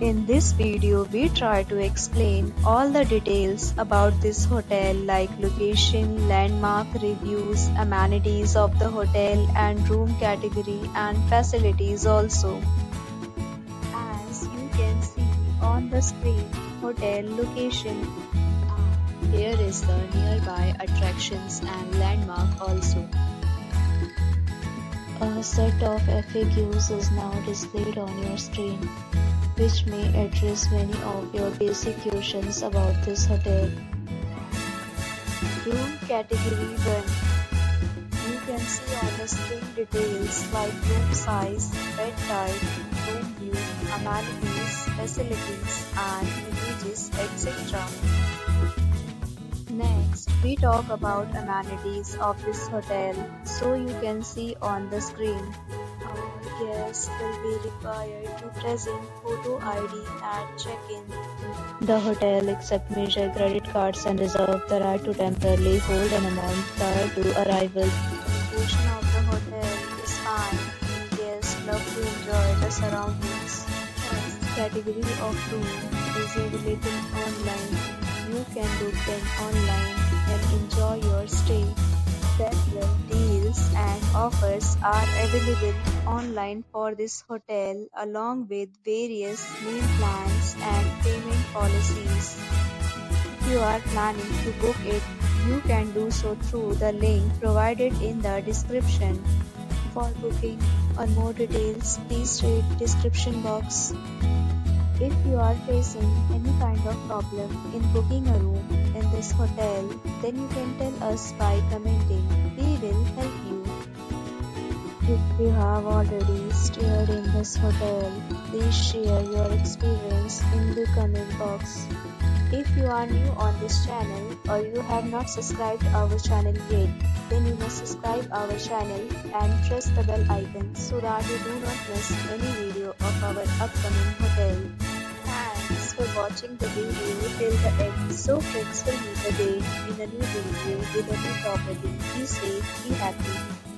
In this video, we try to explain all the details about this hotel like location, landmark, reviews, amenities of the hotel and room category and facilities also. As you can see on the screen, hotel location. Here is the nearby attractions and landmark also. A set of FAQs is now displayed on your screen, which may address many of your basic questions about this hotel. Room category 1. You can see on the screen details like room size, bed type, room view, amenities, facilities, and images, etc. Next, we talk about amenities of this hotel, so you can see on the screen. Our guests will be required to present photo ID at check-in. The hotel accepts major credit cards and reserves the right to temporarily hold an amount prior to arrival. The location of the hotel is fine and guests love to enjoy the surroundings. Next, category of room is available online. You can book them online and enjoy your stay. Several deals and offers are available online for this hotel along with various meal plans and payment policies. If you are planning to book it, you can do so through the link provided in the description. For booking or more details, please read description box. If you are facing any kind of problem in booking a room in this hotel, then you can tell us by commenting. We will help you. If you have already stayed in this hotel, please share your experience in the comment box. If you are new on this channel or you have not subscribed our channel yet, then you must subscribe our channel and press the bell icon so that you do not miss any video of our upcoming hotel. Thanks for watching the video till the end. So friends, will meet again in a new video with a new property. Be safe, be happy.